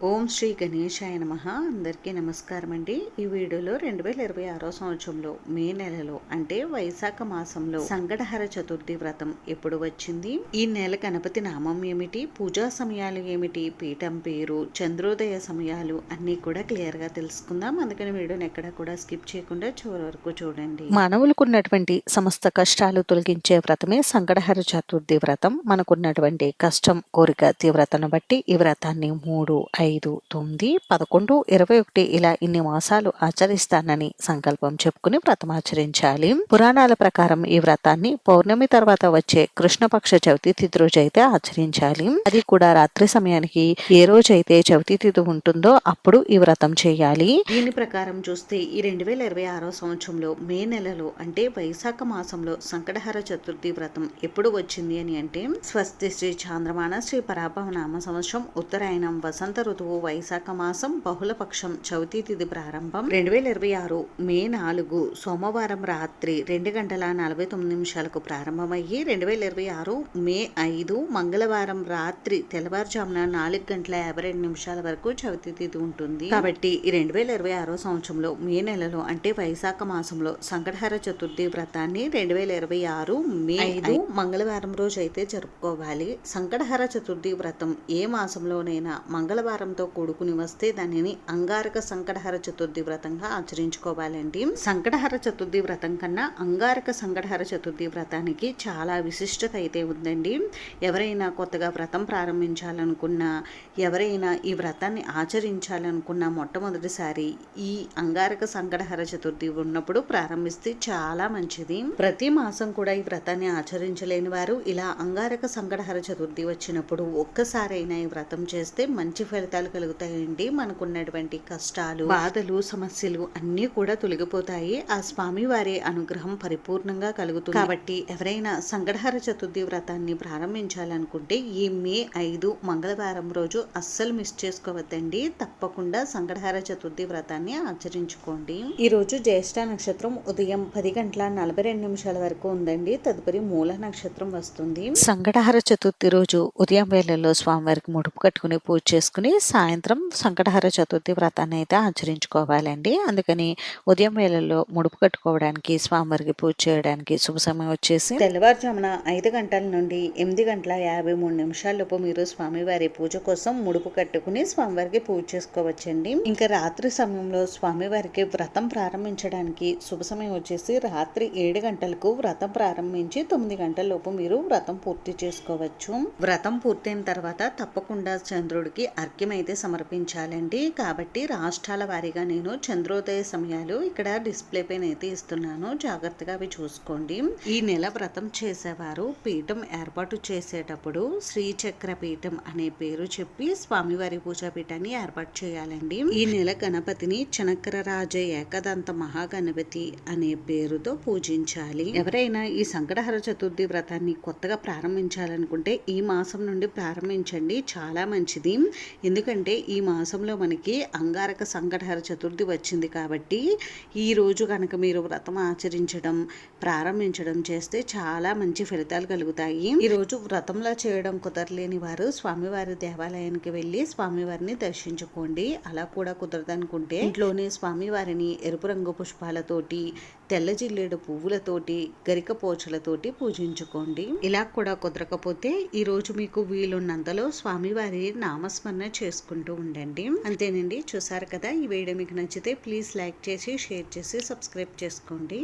ఓం శ్రీ గణేశాయ నమః. అందరికీ నమస్కారం అండి. ఈ వీడియోలో 2026 సంవత్సరంలో మే నెలలో అంటే వైశాఖ మాసంలో సంకటహర చతుర్థి వ్రతం ఎప్పుడు వచ్చింది, ఈ నెల గణపతి నామం ఏమిటి, పూజా సమయాలు ఏమిటి, పీఠం పేరు, చంద్రోదయ సమయాలు అన్నీ కూడా క్లియర్ గా తెలుసుకుందాం. అందుకని వీడియోని ఎక్కడ కూడా స్కిప్ చేయకుండా చివరి వరకు చూడండి. మానవులకున్నటువంటి సమస్త కష్టాలు తొలగించే వ్రతమే సంకటహర చతుర్థి వ్రతం. మనకున్నటువంటి కష్టం కోరిక తీవ్రతను బట్టి ఈ వ్రతాన్ని 3, 5, 9, 11, 21 ఇలా ఇన్ని మాసాలు ఆచరిస్తానని సంకల్పం చెప్పుకుని వ్రతం ఆచరించాలి. పురాణాల ప్రకారం ఈ వ్రతాన్ని పౌర్ణమి తర్వాత వచ్చే కృష్ణపక్ష చవితి తిథి రోజు అయితే ఆచరించాలి. అది కూడా రాత్రి సమయానికి ఏ రోజైతే చవితి తిథి ఉంటుందో అప్పుడు ఈ వ్రతం చేయాలి. దీని ప్రకారం చూస్తే ఈ 2026 సంవత్సరంలో మే నెలలో అంటే వైశాఖ మాసంలో సంకటహర చతుర్థి వ్రతం ఎప్పుడు వచ్చింది అని అంటే స్వస్తి శ్రీ చాంద్రమాన శ్రీ పరాభవ నామ సంవత్సరం ఉత్తరాయణం వసంత ఋతువు వైశాఖ మాసం బహుళపక్షం చవితి తిథి ప్రారంభం 2026 మే 4 సోమవారం రాత్రి 2:49 ప్రారంభమయ్యి 2026 మే 5 మంగళవారం రాత్రి తెల్లవారుజామున 4:52 వరకు చవితి తిథి ఉంటుంది. కాబట్టి ఈ 2026 సంవత్సరంలో మే నెలలో అంటే వైశాఖ మాసంలో సంకటహర చతుర్థి వ్రతాన్ని 2026 మే 5 మంగళవారం రోజు అయితే జరుపుకోవాలి. సంకటహర చతుర్థి వ్రతం ఏ మాసంలోనైనా మంగళవారంతో కూడుకుని వస్తే దానిని అంగారక సంకటహర చతుర్థి వ్రతంగా ఆచరించుకోవాలండి. సంకటహర చతుర్థి వ్రతం కన్నా అంగారక సంకటహర చతుర్థి వ్రతానికి చాలా విశిష్టత అయితే ఉందండి. ఎవరైనా కొత్తగా వ్రతం ప్రారంభించాలనుకున్నా, ఎవరైనా ఈ వ్రతాన్ని ఆచరించాలనుకున్నా మొట్టమొదటిసారి ఈ అంగారక సంకటహర చతుర్థి ఉన్నప్పుడు ప్రారంభిస్తే చాలా మంచిది. ప్రతి మాసం కూడా ఈ వ్రతాన్ని ఆచరించలేని వారు ఇలా అంగారక సంకటహర చతుర్థి వచ్చినప్పుడు ఒక్కసారైనా ఈ వ్రతం చేస్తే మంచి ఫలితాలు కలుగుతాయండి. మనకున్నటువంటి కష్టాలు, బాధలు, సమస్యలు అన్నీ కూడా తొలగిపోతాయి. ఆ స్వామి వారి అనుగ్రహం పరిపూర్ణంగా కలుగుతుంది. కాబట్టి ఎవరైనా సంకటహర చతుర్థి వ్రతాన్ని ప్రారంభించాలనుకుంటే ఈ మే 5 మంగళవారం రోజు అస్సలు మిస్ చేసుకోవద్దండి. తప్పకుండా సంకటహర చతుర్థి వ్రతాన్ని ఆచరించుకోండి. ఈ రోజు జ్యేష్ఠ నక్షత్రం ఉదయం 10:42 వరకు ఉందండి. తదుపరి మూల నక్షత్రం వస్తుంది. సంకటహర చతుర్థి రోజు ఉదయం వేళల్లో స్వామివారికి ముడుపు కట్టుకుని పూజ చేసుకుని సాయంత్రం సంకటహర చతుర్థి వ్రతాన్ని అయితే ఆచరించుకోవాలండి. అందుకని ఉదయం వేళల్లో ముడుపు కట్టుకోవడానికి, స్వామివారికి పూజ చేయడానికి శుభ సమయం వచ్చేసి తెల్లవారుజామున 5 గంటల నుండి 8:53 లోపు మీరు స్వామివారి పూజ కోసం ముడుపు కట్టుకుని స్వామివారికి పూజ చేసుకోవచ్చండి. ఇంకా రాత్రి సమయంలో స్వామివారికి వ్రతం ప్రారంభించడానికి శుభ సమయం వచ్చేసి రాత్రి 7 గంటలకు వ్రతం ప్రారంభించి 9 గంటల లోపు మీరు వ్రతం పూర్తి చేసుకోవచ్చు. వ్రతం పూర్తయిన తర్వాత తప్పకుండా చంద్రుడికి అర్ఘ్యం అయితే సమర్పించాలండి. కాబట్టి రాష్ట్రాల వారీగా నేను చంద్రోదయ సమయాలు ఇక్కడ డిస్ప్లే పైన అయితే ఇస్తున్నాను. జాగ్రత్తగా అవి చూసుకోండి. ఈ నెల వ్రతం చేసేవారు పీఠం ఏర్పాటు చేసేటప్పుడు శ్రీచక్ర పీఠం అనే పేరు చెప్పి స్వామివారి పూజా పీఠాన్ని ఏర్పాటు చేయాలండి. ఈ నెల గణపతిని చనకరరాజ ఏకదంత మహాగణపతి అనే పేరుతో పూజించాలి. ఎవరైనా ఈ సంకటహర చతుర్థి వ్రతాన్ని కొత్తగా ప్రారంభించాలనుకుంటే ఈ మాసం నుండి ప్రారంభించండి. చాలా మంచిది. ఎందుకంటే ఈ మాసంలో మనకి అంగారక సంకటహర చతుర్థి వచ్చింది. కాబట్టి ఈ రోజు కనుక మీరు వ్రతం ఆచరించడం, ప్రారంభించడం చేస్తే చాలా మంచి ఫలితాలు కలుగుతాయి. ఈ రోజు వ్రతంలో చేయడం కుదరలేని వారు స్వామివారి దేవాలయానికి వెళ్ళి స్వామివారిని దర్శించుకోండి. అలా కూడా కుదరదనుకుంటే ఇంట్లోనే స్వామివారిని ఎరుపు రంగు పుష్పాలతోటి, తెల్ల జిల్లేడు పువ్వులతోటి, గరిక పోచలతోటి పూజించుకోండి. ఇలా కూడా కుదరకపోతే ఈ రోజు మీకు వీలున్నంతలో స్వామివారి నామస్మరణ చేసుకుంటూ ఉండండి. అంతేనండి. చూసారు కదా, ఈ వీడియో మీకు నచ్చితే ప్లీజ్ లైక్ చేసి, షేర్ చేసి, సబ్స్క్రైబ్ చేసుకోండి.